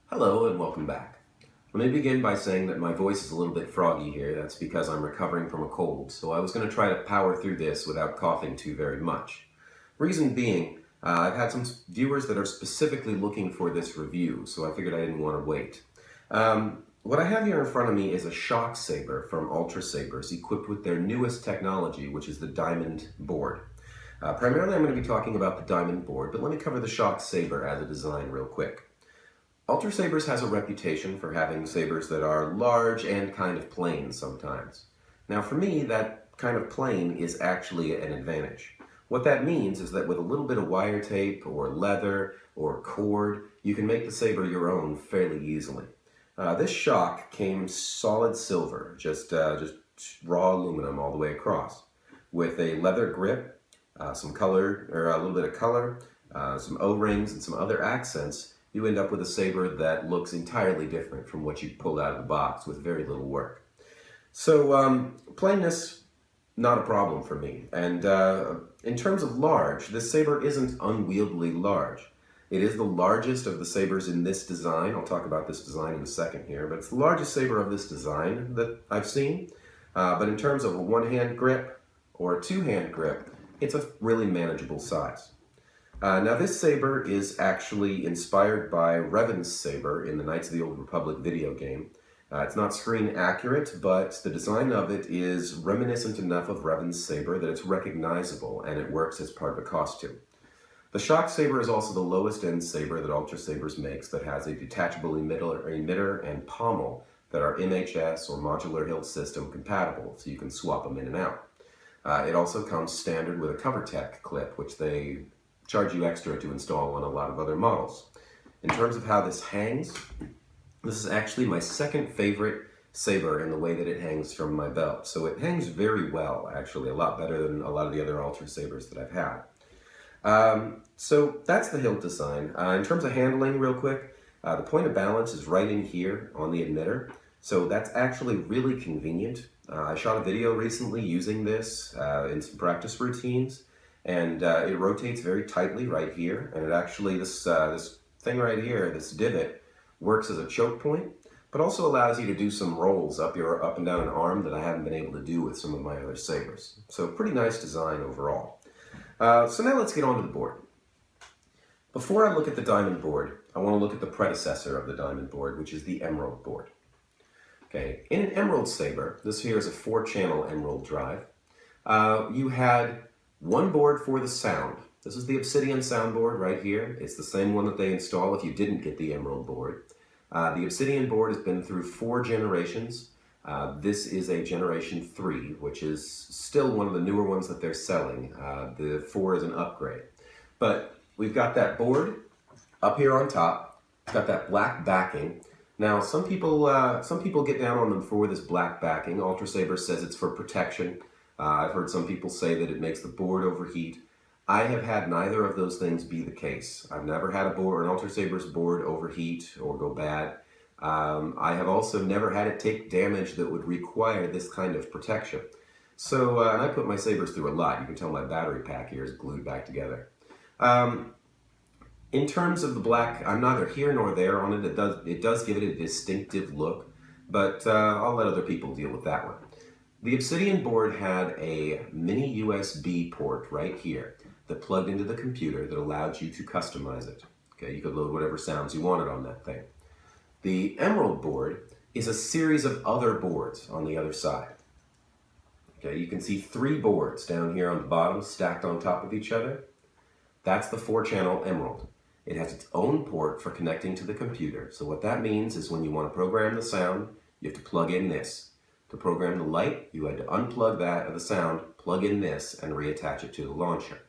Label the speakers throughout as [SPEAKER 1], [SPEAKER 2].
[SPEAKER 1] Hello and welcome back. Let me begin by saying that my voice is a little bit froggy here. That's because I'm recovering from a cold, so I was going to try to power through this without coughing too very much. Reason being, I've had some viewers that are specifically looking for this review, so I figured I didn't want to wait. What I have here in front of me is a shock saber from Ultrasabers equipped with their newest technology, which is the Diamond board. Primarily I'm going to be talking about the Diamond board, but let me cover the shock saber as a design real quick. Ultrasabers has a reputation for having sabers that are large and kind of plain sometimes. Now for me, that kind of plain is actually an advantage. What that means is that with a little bit of wire tape or leather or cord, you can make the saber your own fairly easily. This shock came solid silver, just raw aluminum all the way across, with a leather grip, some color, or a little bit of color, some O-rings and some other accents. You end up with a saber that looks entirely different from what you pulled out of the box with very little work. So plainness, not a problem for me. And in terms of large, this saber isn't unwieldily large. It is the largest of the sabers in this design. I'll talk about this design in a second here, but it's the largest saber of this design that I've seen. But in terms of a one-hand grip or a two-hand grip, it's a really manageable size. Now this saber is actually inspired by Revan's saber in the Knights of the Old Republic video game. It's not screen accurate, but the design of it is reminiscent enough of Revan's saber that it's recognizable and it works as part of a costume. The shock saber is also the lowest end saber that Ultrasabers makes that has a detachable emitter and pommel that are MHS or modular hilt system compatible, so you can swap them in and out. It also comes standard with a CoverTech clip, which they charge you extra to install on a lot of other models. In terms of how this hangs, this is actually my second favorite saber in the way that it hangs from my belt. So it hangs very well, actually, a lot better than a lot of the other Ultrasabers that I've had. So that's the hilt design. In terms of handling, real quick, the point of balance is right in here on the emitter. So that's actually really convenient. I shot a video recently using this in some practice routines. And it rotates very tightly right here, and it actually, this thing right here, this divot, works as a choke point, but also allows you to do some rolls up and down an arm that I haven't been able to do with some of my other sabers. So pretty nice design overall. So now let's get on to the board. Before I look at the Diamond board, I want to look at the predecessor of the Diamond board, which is the Emerald board. Okay, in an Emerald saber, this here is a 4-channel Emerald drive. You had one board for the sound. This is the Obsidian soundboard right here. It's the same one that they install if you didn't get the Emerald board. The Obsidian board has been through 4 generations. This is a generation 3, which is still one of the newer ones that they're selling. The 4 is an upgrade. But we've got that board up here on top. It's got that black backing. Now, some people get down on them for this black backing. Ultrasabers says it's for protection. I've heard some people say that it makes the board overheat. I have had neither of those things be the case. I've never had an Ultrasabers board overheat or go bad. I have also never had it take damage that would require this kind of protection. So, and I put my sabers through a lot. You can tell my battery pack here is glued back together. In terms of the black, I'm neither here nor there on it. It does give it a distinctive look, but I'll let other people deal with that one. The Obsidian board had a mini USB port right here that plugged into the computer that allowed you to customize it. Okay, you could load whatever sounds you wanted on that thing. The Emerald board is a series of other boards on the other side. Okay, you can see 3 boards down here on the bottom stacked on top of each other. That's the 4-channel Emerald. It has its own port for connecting to the computer. So what that means is when you want to program the sound, you have to plug in this. To program the light, you had to unplug that of the sound, plug in this, and reattach it to the launcher.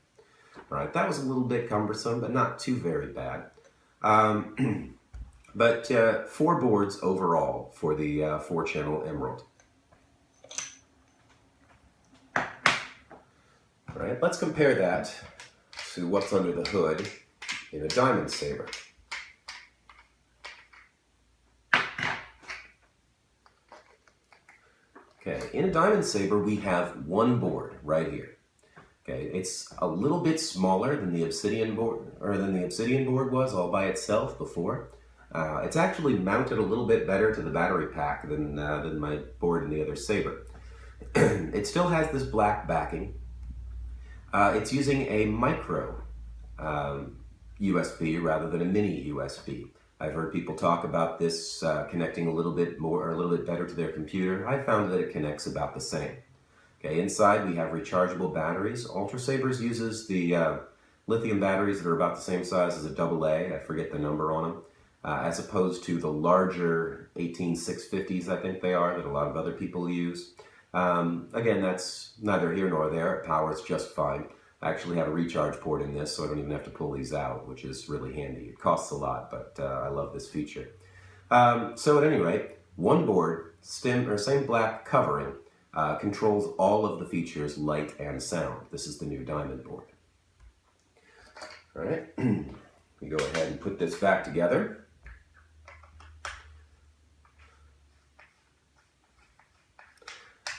[SPEAKER 1] All right, that was a little bit cumbersome, but not too very bad. But 4 boards overall for the 4-channel Emerald. All right, let's compare that to what's under the hood in a Diamond saber. Okay, in a Diamond saber, we have one board right here. Okay, it's a little bit smaller than the Obsidian board, or than the Obsidian board was all by itself before. It's actually mounted a little bit better to the battery pack than my board in the other Saber. It still has this black backing. It's using a micro USB rather than a mini USB. I've heard people talk about this connecting a little bit more or a little bit better to their computer. I found that it connects about the same. Okay, inside we have rechargeable batteries. Ultrasabers uses the lithium batteries that are about the same size as a AA. I forget the number on them. As opposed to the larger 18650s, I think they are, that a lot of other people use. Again, that's neither here nor there. It powers just fine. I actually have a recharge port in this, so I don't even have to pull these out, which is really handy. It costs a lot, but I love this feature. So at any rate, one board, same black covering, controls all of the features, light and sound. This is the new Diamond board. All right, we go ahead and put this back together.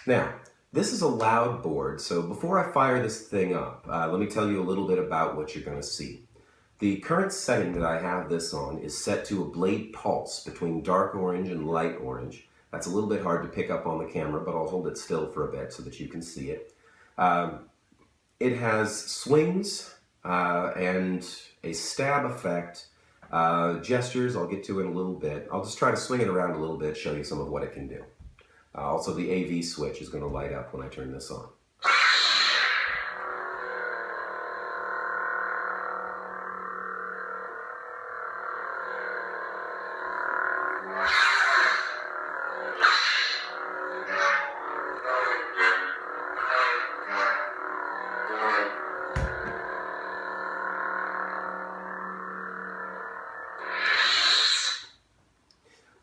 [SPEAKER 1] Now, this is a loud board, so before I fire this thing up, let me tell you a little bit about what you're going to see. The current setting that I have this on is set to a blade pulse between dark orange and light orange. That's a little bit hard to pick up on the camera, but I'll hold it still for a bit so that you can see it. It has swings and a stab effect, gestures I'll get to in a little bit. I'll just try to swing it around a little bit, show you some of what it can do. Also, the AV switch is going to light up when I turn this on.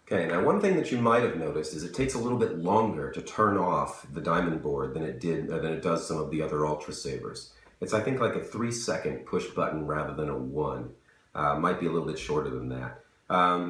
[SPEAKER 1] Okay, now one thing that you might have noticed is it takes a little bit longer to turn off the Diamond board than it does some of the other Ultrasabers. It's, I think, like a 3-second push button rather than a 1. Might be a little bit shorter than that.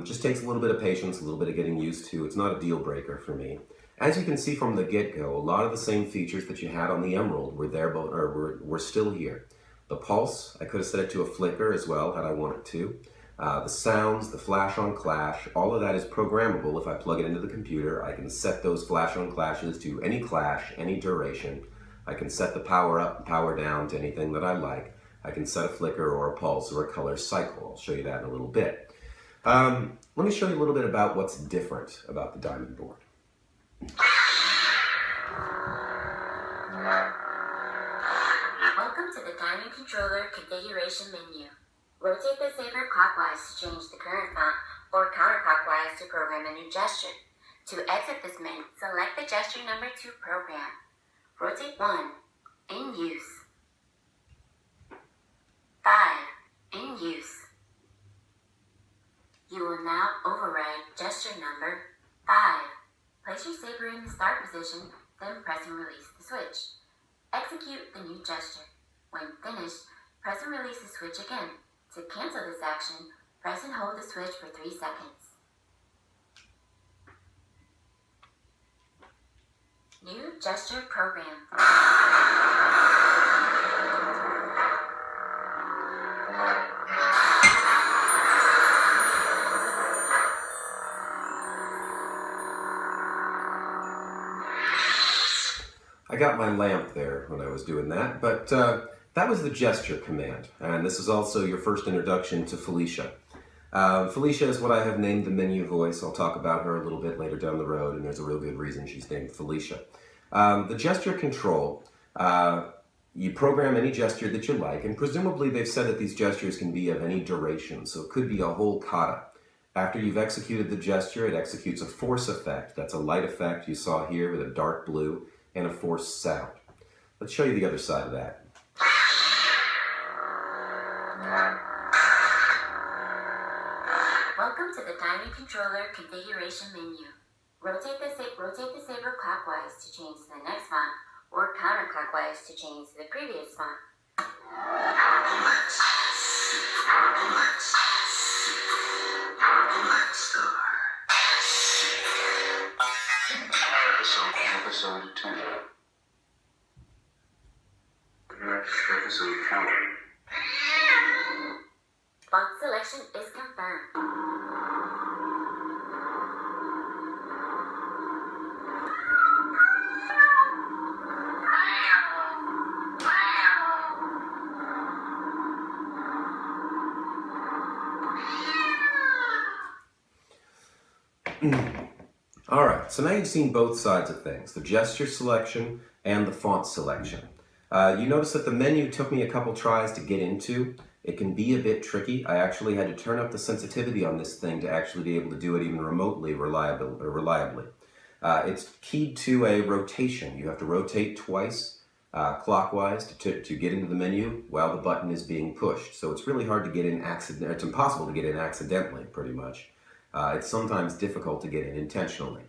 [SPEAKER 1] Just takes a little bit of patience, a little bit of getting used to. It's not a deal breaker for me. As you can see from the get-go, a lot of the same features that you had on the Emerald were there, were still here. The pulse, I could have set it to a flicker as well had I wanted to. The sounds, the flash on clash, all of that is programmable. If I plug it into the computer, I can set those flash on clashes to any clash, any duration. I can set the power up and power down to anything that I like. I can set a flicker or a pulse or a color cycle. I'll show you that in a little bit. Let me show you a little bit about what's different about the Diamond board.
[SPEAKER 2] Welcome to the Diamond Controller configuration menu. Rotate the saber clockwise to change the current font or counterclockwise to program a new gesture. To exit this menu, select the gesture number to program. Rotate 1, in use. 5, in use. You will now override gesture number 5. Place your saber in the start position, then press and release the switch. Execute the new gesture. When finished, press and release the switch again. To cancel this action, press and hold the switch for 3 seconds. New gesture program.
[SPEAKER 1] I got my lamp there when I was doing that, but that was the gesture command, and this is also your first introduction to Felicia. Felicia is what I have named the menu voice. I'll talk about her a little bit later down the road, and there's a real good reason she's named Felicia. The gesture control, you program any gesture that you like, and presumably they've said that these gestures can be of any duration, so it could be a whole kata. After you've executed the gesture, it executes a force effect. That's a light effect you saw here with a dark blue, and a force sound. Let's show you the other side of that.
[SPEAKER 2] Welcome to the Diamond Controller configuration menu. Rotate the saber clockwise to change to the next font, or counterclockwise to change to the previous font.
[SPEAKER 3] Episode 2. Episode counter.
[SPEAKER 2] Font selection is confirmed.
[SPEAKER 1] Alright, so now you've seen both sides of things, the gesture selection and the font selection. You notice that the menu took me a couple tries to get into. It can be a bit tricky. I actually had to turn up the sensitivity on this thing to actually be able to do it even remotely reliably. It's keyed to a rotation. You have to rotate twice clockwise to get into the menu while the button is being pushed. So it's really hard to get in it's impossible to get in accidentally, pretty much. It's sometimes difficult to get in intentionally.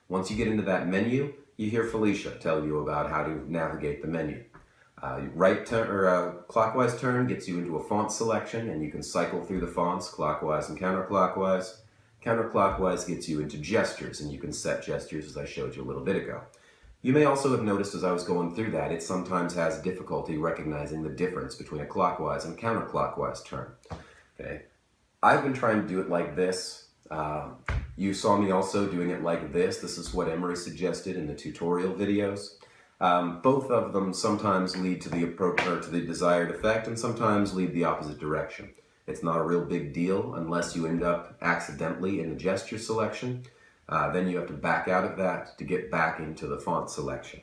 [SPEAKER 1] Once you get into that menu, you hear Felicia tell you about how to navigate the menu. Clockwise turn gets you into a font selection, and you can cycle through the fonts clockwise and counterclockwise. Counterclockwise gets you into gestures, and you can set gestures as I showed you a little bit ago. You may also have noticed as I was going through that, it sometimes has difficulty recognizing the difference between a clockwise and counterclockwise turn. Okay, I've been trying to do it like this. You saw me also doing it like this. This is what Emery suggested in the tutorial videos. Both of them sometimes lead to the desired effect and sometimes lead the opposite direction. It's not a real big deal unless you end up accidentally in the gesture selection. Then you have to back out of that to get back into the font selection.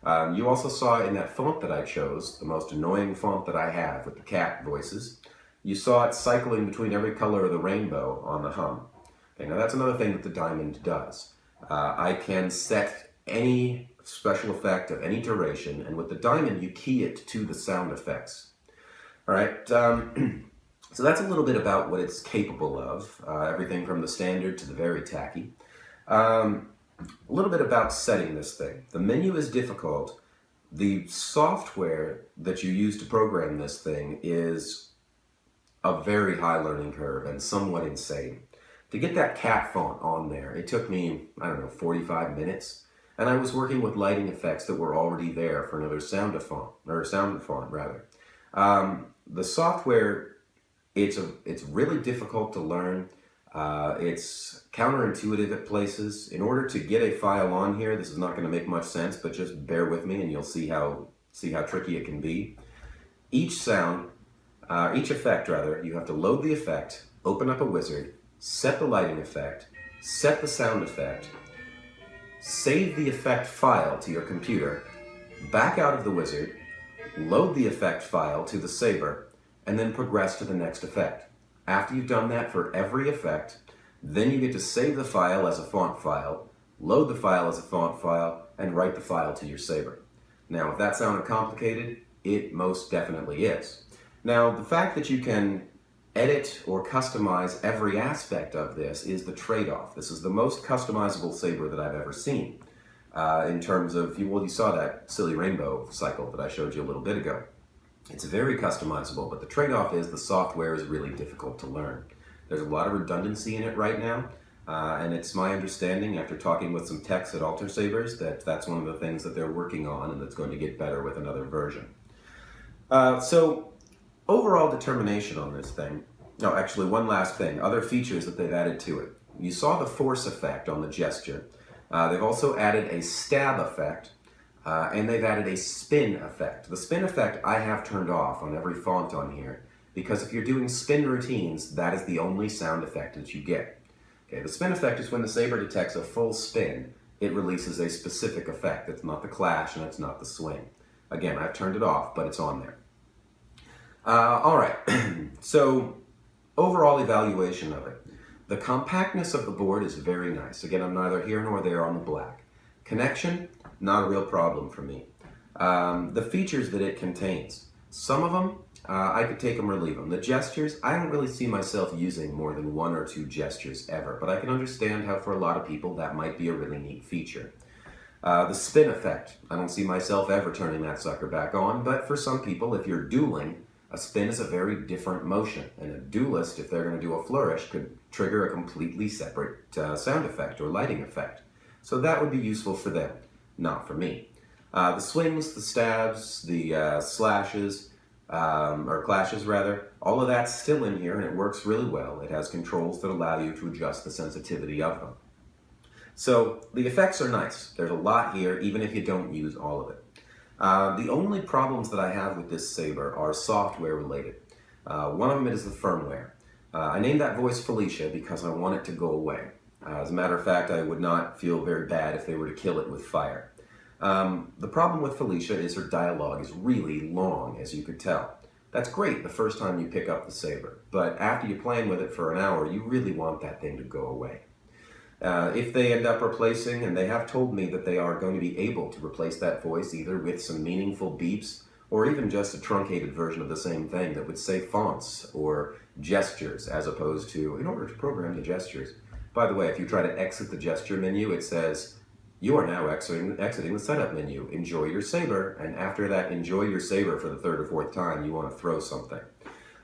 [SPEAKER 1] You also saw in that font that I chose, the most annoying font that I have with the cat voices, you saw it cycling between every color of the rainbow on the hum. Okay, now that's another thing that the Diamond does. I can set any special effect of any duration, and with the Diamond you key it to the sound effects. Alright, so that's a little bit about what it's capable of, everything from the standard to the very tacky. A little bit about setting this thing. The menu is difficult. The software that you use to program this thing is a very high learning curve and somewhat insane. To get that cat font on there, it took me, 45 minutes. And I was working with lighting effects that were already there for another sound font. The software, it's really difficult to learn. It's counterintuitive at places. In order to get a file on here, this is not going to make much sense, but just bear with me and you'll see how tricky it can be. Each effect, you have to load the effect, open up a wizard, set the lighting effect, set the sound effect, save the effect file to your computer, back out of the wizard, load the effect file to the saber, and then progress to the next effect. After you've done that for every effect, then you get to save the file as a font file, load the file as a font file, and write the file to your saber. Now, if that sounded complicated, it most definitely is. Now, the fact that you can edit or customize every aspect of this is the trade-off. This is the most customizable saber that I've ever seen. In terms of, you saw that silly rainbow cycle that I showed you a little bit ago. It's very customizable, but the trade-off is the software is really difficult to learn. There's a lot of redundancy in it right now, and it's my understanding after talking with some techs at Ultrasabers that that's one of the things that they're working on and that's going to get better with another version. So overall determination on this thing. No, actually one last thing, other features that they've added to it. You saw the force effect on the gesture. They've also added a stab effect, and they've added a spin effect. The spin effect I have turned off on every font on here, because if you're doing spin routines, that is the only sound effect that you get. Okay, the spin effect is when the saber detects a full spin, it releases a specific effect. It's not the clash and it's not the swing. Again, I've turned it off, but it's on there. Alright, so overall evaluation of it. The compactness of the board is very nice. Again, I'm neither here nor there on the black. Connection, not a real problem for me. The features that it contains, some of them, I could take them or leave them. The gestures, I don't really see myself using more than one or two gestures ever, but I can understand how for a lot of people that might be a really neat feature. The spin effect, I don't see myself ever turning that sucker back on, but for some people, if you're dueling, a spin is a very different motion, and a duelist, if they're going to do a flourish, could trigger a completely separate sound effect or lighting effect. So that would be useful for them, not for me. The swings, the stabs, the slashes, or clashes rather, all of that's still in here and it works really well. It has controls that allow you to adjust the sensitivity of them. So the effects are nice. There's a lot here, even if you don't use all of it. The only problems that I have with this saber are software related. One of them is the firmware. I named that voice Felicia because I want it to go away. As a matter of fact, I would not feel very bad if they were to kill it with fire. The problem with Felicia is her dialogue is really long, as you could tell. That's great the first time you pick up the saber, but after you're playing with it for an hour, you really want that thing to go away. If they end up replacing, and they have told me that they are going to be able to replace that voice either with some meaningful beeps or even just a truncated version of the same thing that would say fonts or gestures as opposed to, in order to program the gestures. By the way, if you try to exit the gesture menu, it says, you are now exiting the setup menu. Enjoy your saber. And after that, enjoy your saber for the third or fourth time, you want to throw something.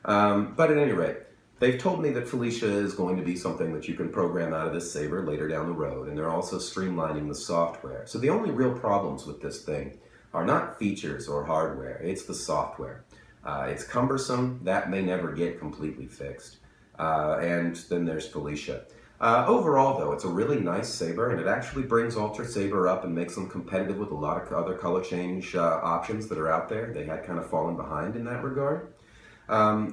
[SPEAKER 1] But at any rate, they've told me that Felicia is going to be something that you can program out of this saber later down the road, and they're also streamlining the software. So the only real problems with this thing are not features or hardware, it's the software. It's cumbersome, that may never get completely fixed. And then there's Felicia. Overall, though, it's a really nice saber, and it actually brings Ultrasaber up and makes them competitive with a lot of other color change options that are out there. They had kind of fallen behind in that regard.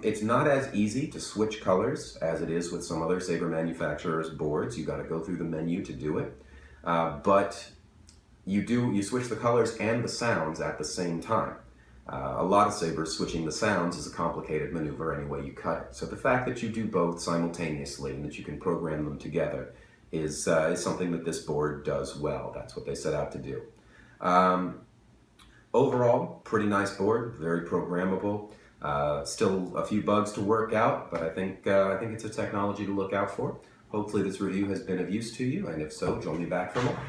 [SPEAKER 1] It's not as easy to switch colors as it is with some other saber manufacturers' boards. You got to go through the menu to do it, but you switch the colors and the sounds at the same time. A lot of sabers switching the sounds is a complicated maneuver any way you cut it. So the fact that you do both simultaneously and that you can program them together is something that this board does well. That's what they set out to do. Overall, pretty nice board, very programmable. Still a few bugs to work out, but I think it's a technology to look out for. Hopefully this review has been of use to you, and if so, join me back for more.